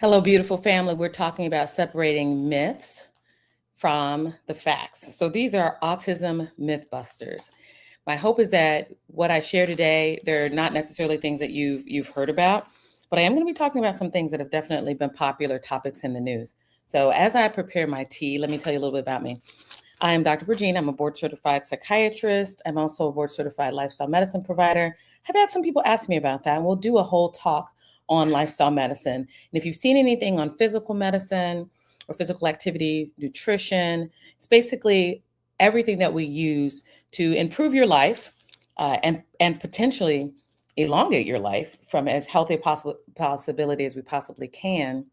Hello, beautiful family. We're talking about separating myths from the facts. So these are autism mythbusters. My hope is that what I share today, they're not necessarily things that you've heard about, but I am going to be talking about some things that have definitely been popular topics in the news. So as I prepare my tea, let me tell you a little bit about me. I am Dr. Virginia. I'm a board certified psychiatrist. I'm also a board certified lifestyle medicine provider. I've had some people ask me about that, and we'll do a whole talk on lifestyle medicine. And if you've seen anything on physical medicine or physical activity, nutrition, it's basically everything that we use to improve your life and potentially elongate your life from as healthy a possibility as we possibly can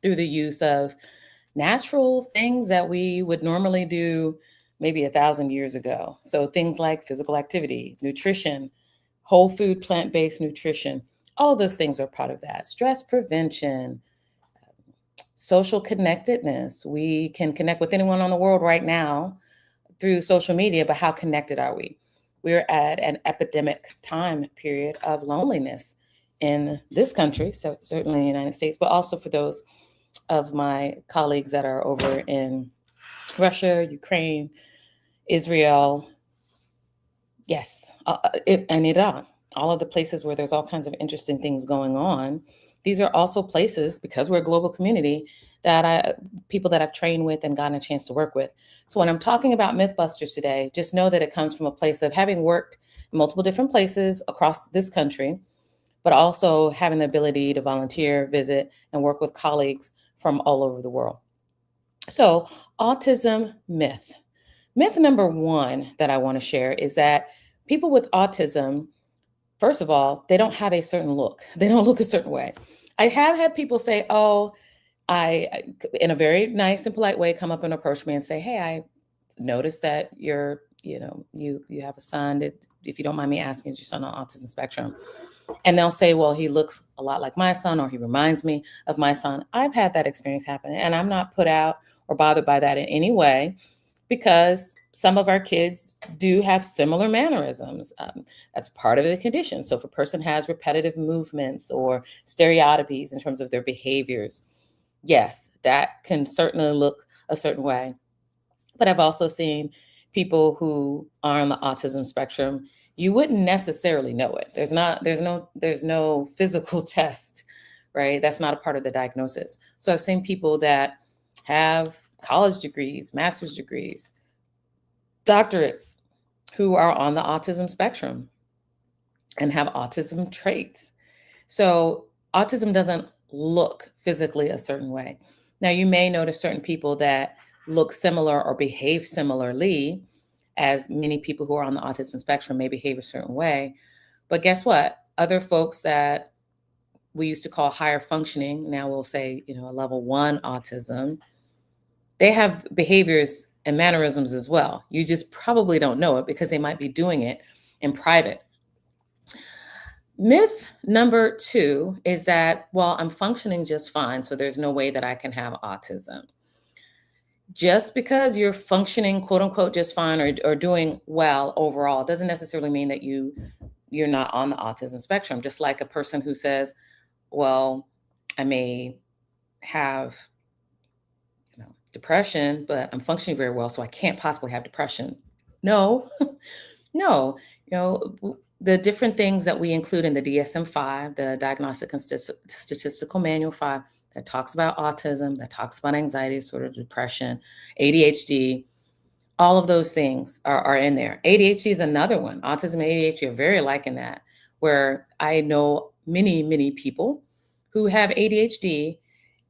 through the use of natural things that we would normally do maybe 1,000 years ago. So things like physical activity, nutrition, whole food, plant-based nutrition, all of those things are part of that. Stress prevention, social connectedness. We can connect with anyone on the world right now through social media, but how connected are we? We're at an epidemic time period of loneliness in this country, so certainly in the United States, but also for those of my colleagues that are over in Russia, Ukraine, Israel, yes, and Iran, all of the places where there's all kinds of interesting things going on. These are also places, because we're a global community, that people that I've trained with and gotten a chance to work with. So when I'm talking about Mythbusters today, just know that it comes from a place of having worked in multiple different places across this country, but also having the ability to volunteer, visit, and work with colleagues from all over the world. So, autism myth. Myth number one that I want to share is that people with autism, first of all, they don't have a certain look. They don't look a certain way. I have had people say, oh, in a very nice and polite way, come up and approach me and say, hey, I noticed that you have a son. If you don't mind me asking, is your son on autism spectrum? And they'll say, well, he looks a lot like my son, or he reminds me of my son. I've had that experience happen, and I'm not put out or bothered by that in any way, because some of our kids do have similar mannerisms. That's part of the condition. So if a person has repetitive movements or stereotypies in terms of their behaviors, yes, that can certainly look a certain way. But I've also seen people who are on the autism spectrum. You wouldn't necessarily know it. There's no physical test, right? That's not a part of the diagnosis. So I've seen people that have college degrees, master's degrees, doctorates, who are on the autism spectrum and have autism traits. So autism doesn't look physically a certain way. Now, you may notice certain people that look similar or behave similarly, as many people who are on the autism spectrum may behave a certain way. But guess what? Other folks that we used to call higher functioning, now we'll say, a level 1 autism, they have behaviors and mannerisms as well. You just probably don't know it because they might be doing it in private. Myth number 2 is that, well, I'm functioning just fine, so there's no way that I can have autism. Just because you're functioning, quote unquote, just fine or doing well overall doesn't necessarily mean that you're not on the autism spectrum. Just like a person who says, well, I may have depression, but I'm functioning very well, so I can't possibly have depression. No, no. The different things that we include in the DSM-5, the Diagnostic and Statistical Manual 5, that talks about autism, that talks about anxiety, sort of depression, ADHD, all of those things are in there. ADHD is another one. Autism and ADHD are very alike in that, where I know many, many people who have ADHD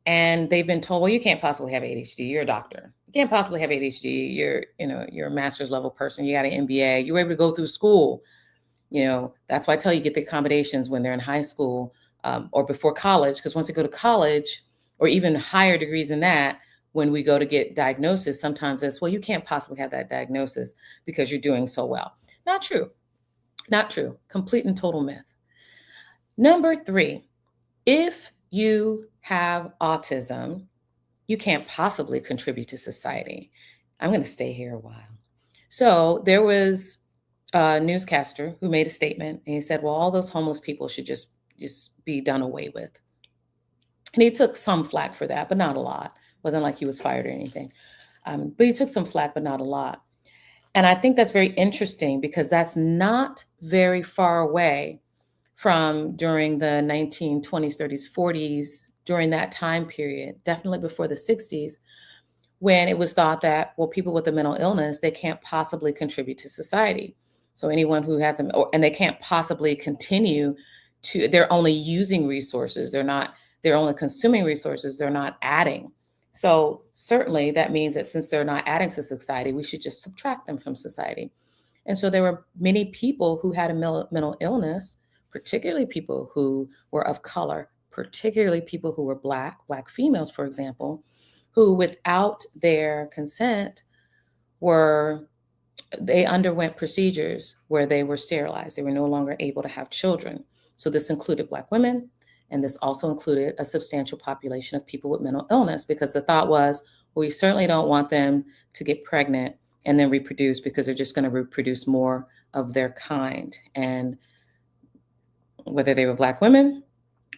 and they've been told, well, you can't possibly have ADHD. You're a doctor. You can't possibly have ADHD. You're a master's level person. You got an MBA. You were able to go through school. That's why I tell you, get the accommodations when they're in high school or before college, because once they go to college or even higher degrees than that, when we go to get diagnosis, sometimes it's, well, you can't possibly have that diagnosis because you're doing so well. Not true. Not true. Complete and total myth. Number 3, if you have autism, you can't possibly contribute to society. I'm going to stay here a while. So there was a newscaster who made a statement, and he said, well, all those homeless people should just be done away with. And he took some flack for that, but not a lot. It wasn't like he was fired or anything. But he took some flack, but not a lot. And I think that's very interesting because that's not very far away from during the 1920s, 30s, 40s, during that time period, definitely before the 60s, when it was thought that, well, people with a mental illness, they can't possibly contribute to society. So anyone who has them, and they can't possibly continue to, they're only using resources. They're only consuming resources. They're not adding. So certainly that means that since they're not adding to society, we should just subtract them from society. And so there were many people who had a mental illness, particularly people who were of color, particularly people who were Black females, for example, who without their consent they underwent procedures where they were sterilized. They were no longer able to have children. So this included Black women, and this also included a substantial population of people with mental illness, because the thought was, well, we certainly don't want them to get pregnant and then reproduce, because they're just going to reproduce more of their kind. And whether they were Black women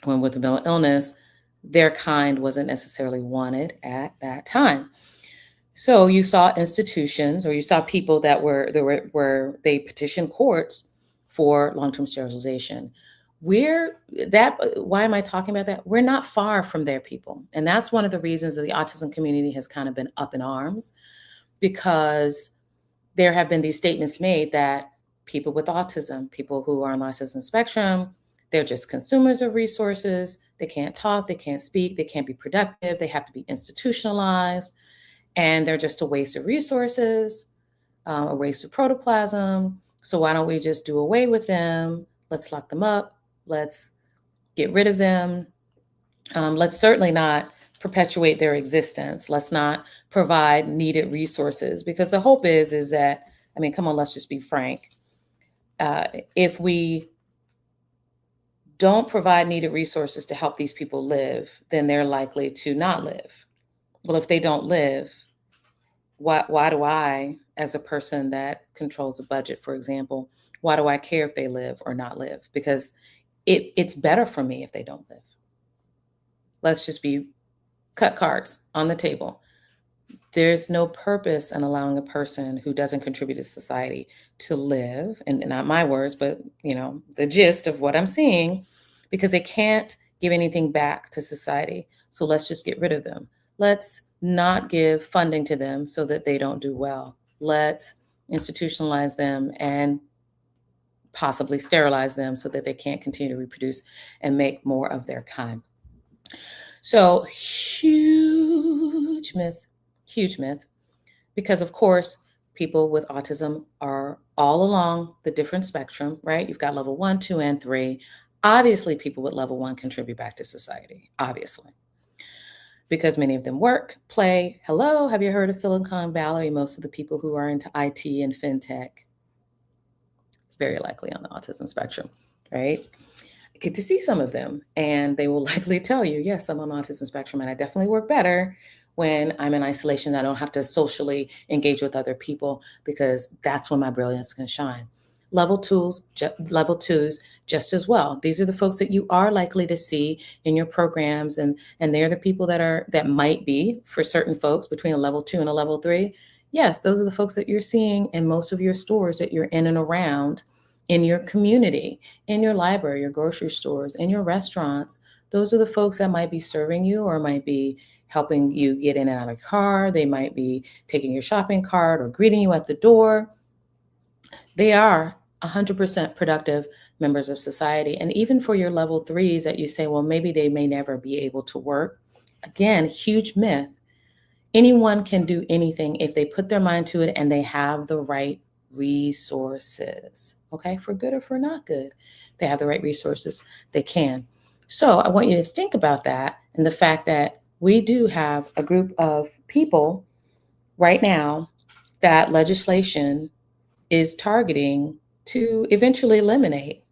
or with a mental illness, their kind wasn't necessarily wanted at that time. So you saw institutions, or you saw people that they petitioned courts for long-term sterilization. Why am I talking about that? We're not far from there, people. And that's one of the reasons that the autism community has kind of been up in arms, because there have been these statements made that people with autism, people who are on the autism spectrum, they're just consumers of resources. They can't talk, they can't speak, they can't be productive, they have to be institutionalized, and they're just a waste of resources, a waste of protoplasm. So why don't we just do away with them? Let's lock them up. Let's get rid of them. Let's certainly not perpetuate their existence. Let's not provide needed resources, because the hope is that, I mean, come on, let's just be frank. If we don't provide needed resources to help these people live, then they're likely to not live. Well, if they don't live, why do I, as a person that controls a budget, for example, why do I care if they live or not live? Because it's better for me if they don't live. Let's just cut cards on the table. There's no purpose in allowing a person who doesn't contribute to society to live, and not my words, but the gist of what I'm seeing, because they can't give anything back to society. So let's just get rid of them. Let's not give funding to them so that they don't do well. Let's institutionalize them and possibly sterilize them so that they can't continue to reproduce and make more of their kind. So huge myth, because of course, people with autism are all along the different spectrum, right? You've got level 1, 2, and 3. Obviously, people with level 1 contribute back to society, obviously, because many of them work, play. Hello, have you heard of Silicon Valley? Most of the people who are into IT and fintech, very likely on the autism spectrum, right? I get to see some of them, and they will likely tell you, yes, I'm on the autism spectrum, and I definitely work better when I'm in isolation. I don't have to socially engage with other people, because that's when my brilliance can shine. Level twos, just as well. These are the folks that you are likely to see in your programs, and they're the people that might be, for certain folks, between a level 2 and a level 3. Yes, those are the folks that you're seeing in most of your stores that you're in and around, in your community, in your library, your grocery stores, in your restaurants. Those are the folks that might be serving you, or might be helping you get in and out of your car. They might be taking your shopping cart or greeting you at the door. They are 100% productive members of society. And even for your level 3s that you say, well, maybe they may never be able to work. Again, huge myth. Anyone can do anything if they put their mind to it and they have the right resources, okay? For good or for not good, they have the right resources, they can. So I want you to think about that, and the fact that we do have a group of people right now that legislation is targeting to eventually eliminate,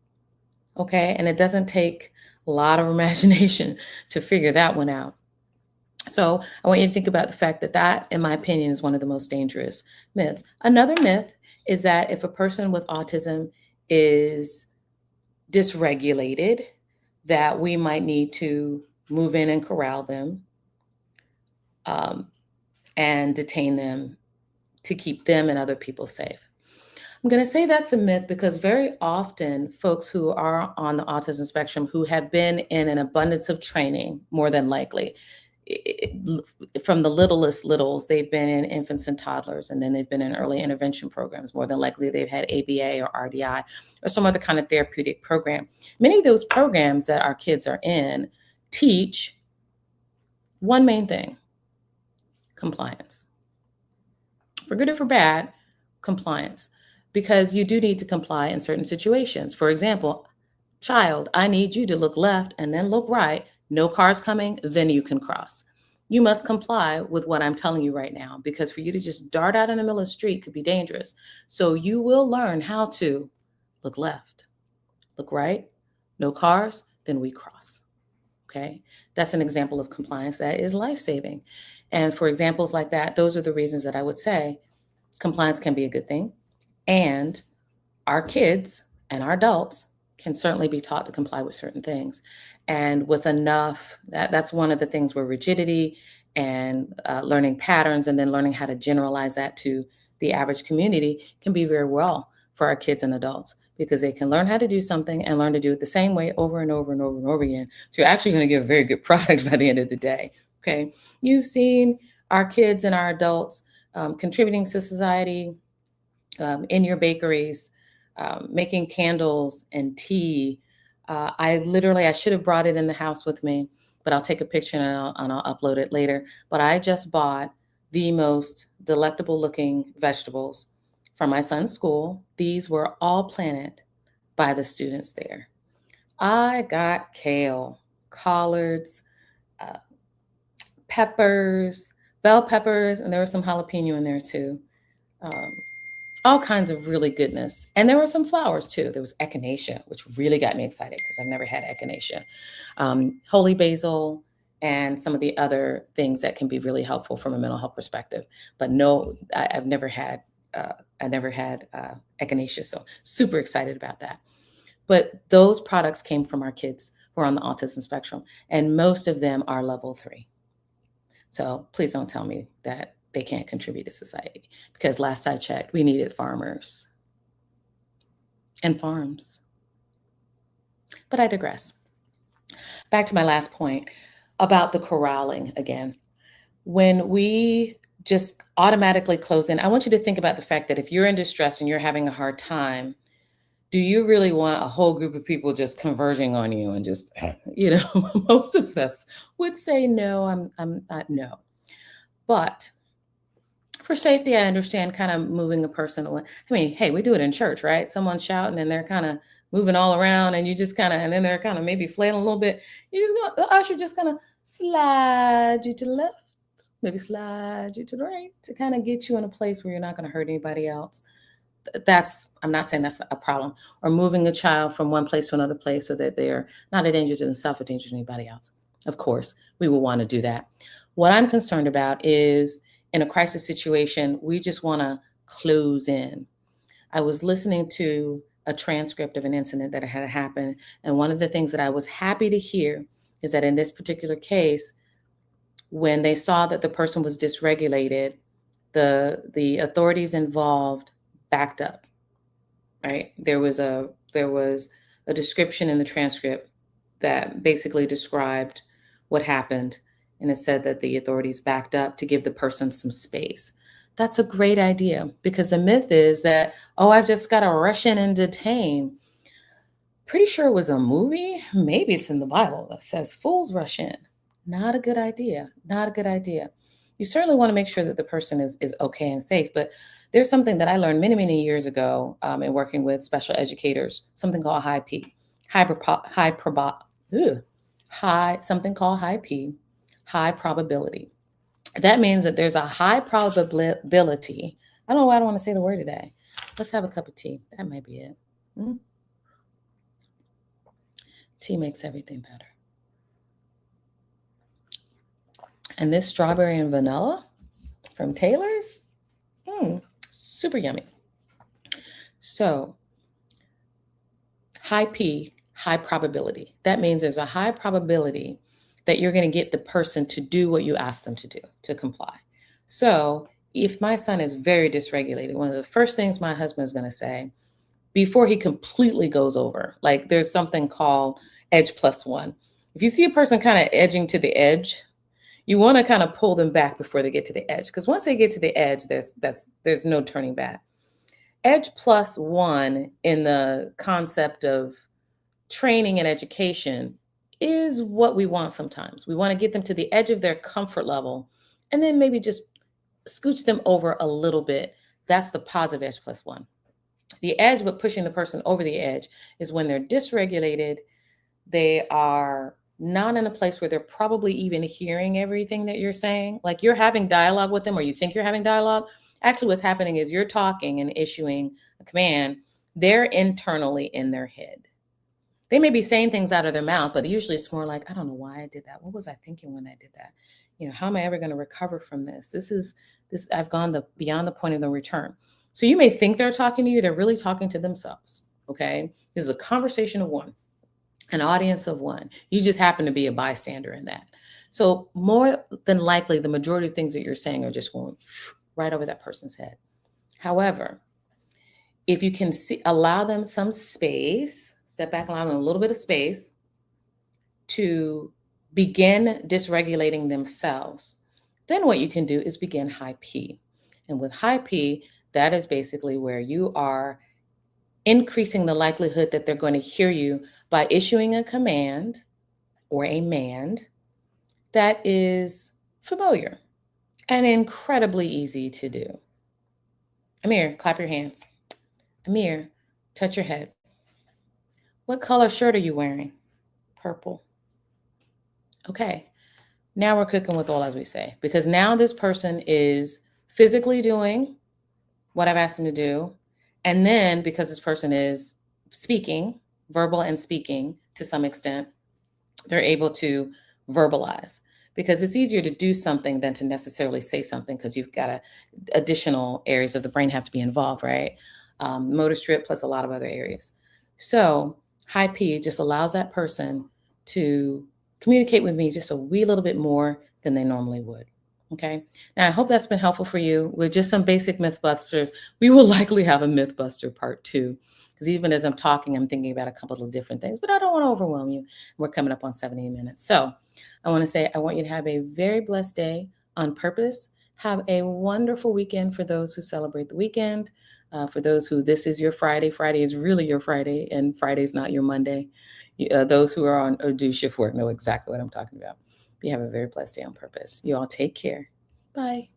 okay? And it doesn't take a lot of imagination to figure that one out. So I want you to think about the fact that, in my opinion, is one of the most dangerous myths. Another myth is that if a person with autism is dysregulated, that we might need to move in and corral them, um, and detain them to keep them and other people safe. I'm going to say that's a myth because very often folks who are on the autism spectrum who have been in an abundance of training, more than likely, from the littlest littles, they've been in infants and toddlers, and then they've been in early intervention programs. More than likely, they've had ABA or RDI or some other kind of therapeutic program. Many of those programs that our kids are in teach one main thing: compliance. For good or for bad, compliance. Because you do need to comply in certain situations. For example, child, I need you to look left and then look right. No cars coming, then you can cross. You must comply with what I'm telling you right now, because for you to just dart out in the middle of the street could be dangerous. So you will learn how to look left, look right, no cars, then we cross. Okay. That's an example of compliance that is life saving. And for examples like that, those are the reasons that I would say compliance can be a good thing. And our kids and our adults can certainly be taught to comply with certain things. And with enough, that's one of the things where rigidity and learning patterns and then learning how to generalize that to the average community can be very well for our kids and adults, because they can learn how to do something and learn to do it the same way over and over and over and over again. So you're actually going to get a very good product by the end of the day. Okay. You've seen our kids and our adults contributing to society, in your bakeries, making candles and tea. I should have brought it in the house with me, but I'll take a picture and I'll upload it later. But I just bought the most delectable looking vegetables from my son's school. These were all planted by the students there. I got kale, collards, uh, peppers, bell peppers, and there was some jalapeno in there too. Um, all kinds of really goodness. And there were some flowers too. There was echinacea, which really got me excited because I've never had echinacea, holy basil, and some of the other things that can be really helpful from a mental health perspective. But no, I've never had. I never had echinacea, so super excited about that. But those products came from our kids who are on the autism spectrum, and most of them are level 3. So please don't tell me that they can't contribute to society, because last I checked, we needed farmers and farms. But I digress. Back to my last point about the corralling again. When we just automatically close in, I want you to think about the fact that if you're in distress and you're having a hard time, do you really want a whole group of people just converging on you and just, most of us would say no, I'm not, no. But for safety, I understand kind of moving a person away. I mean, hey, we do it in church, right? Someone's shouting and they're kind of moving all around, and you just kind of, and then they're kind of maybe flailing a little bit. The usher just kind of slide you to the left, maybe slide you to the right, to kind of get you in a place where you're not going to hurt anybody else. I'm not saying that's a problem. Or moving a child from one place to another place so that they're not a danger to themselves or danger to anybody else. Of course, we will want to do that. What I'm concerned about is, in a crisis situation, we just want to close in. I was listening to a transcript of an incident that had happened, and one of the things that I was happy to hear is that in this particular case, when they saw that the person was dysregulated, the authorities involved backed up. Right? There was a description in the transcript that basically described what happened, and it said that the authorities backed up to give the person some space. That's a great idea, because the myth is that, oh, I've just got to rush in and detain. Pretty sure it was a movie. Maybe it's in the Bible that says fools rush in. Not a good idea. Not a good idea. You certainly want to make sure that the person is okay and safe. But there's something that I learned many, many years ago in working with special educators, something called high P, something called high P, high probability. That means that there's a high probability. I don't know why I don't want to say the word today. Let's have a cup of tea. That might be it. Mm-hmm. Tea makes everything better. And this strawberry and vanilla from Taylor's, super yummy. So high P, high probability. That means there's a high probability that you're going to get the person to do what you ask them to do, to comply. So if my son is very dysregulated, one of the first things my husband is going to say before he completely goes over, like there's something called edge plus one. If you see a person kind of edging to the edge, you want to kind of pull them back before they get to the edge, because once they get to the edge, there's no turning back. Edge plus one in the concept of training and education is what we want sometimes. We want to get them to the edge of their comfort level and then maybe just scooch them over a little bit. That's the positive edge plus one. The edge, but pushing the person over the edge, is when they're dysregulated. They are not in a place where they're probably even hearing everything that you're saying. Like you're having dialogue with them, or you think you're having dialogue. Actually, what's happening is you're talking and issuing a command. They're internally in their head. They may be saying things out of their mouth, but usually it's more like, I don't know why I did that. What was I thinking when I did that? How am I ever going to recover from this? I've gone beyond the point of no return. So you may think they're talking to you. They're really talking to themselves. Okay. This is a conversation of one, an audience of one. You just happen to be a bystander in that. So more than likely, the majority of things that you're saying are just going right over that person's head. However, if you can allow them some space, step back, allow them a little bit of space to begin dysregulating themselves, then what you can do is begin high P. And with high P, that is basically where you are increasing the likelihood that they're going to hear you by issuing a command or a mand that is familiar and incredibly easy to do. Amir, clap your hands. Amir, touch your head. What color shirt are you wearing? Purple. Okay. Now we're cooking with oil, as we say, because now this person is physically doing what I've asked them to do. And then because this person is speaking, verbal and speaking to some extent, they're able to verbalize, because it's easier to do something than to necessarily say something, because you've got additional areas of the brain have to be involved, right? Motor strip plus a lot of other areas. So high P just allows that person to communicate with me just a wee little bit more than they normally would. Okay. Now I hope that's been helpful for you with just some basic Mythbusters. We will likely have a Mythbuster part 2, because even as I'm talking, I'm thinking about a couple of different things, but I don't want to overwhelm you. We're coming up on 70 minutes. So I want to say, I want you to have a very blessed day on purpose. Have a wonderful weekend for those who celebrate the weekend. For those who this is your Friday, Friday is really your Friday, and Friday's not your Monday. Those who are on or do shift work know exactly what I'm talking about. You have a very blessed day on purpose. You all take care. Bye.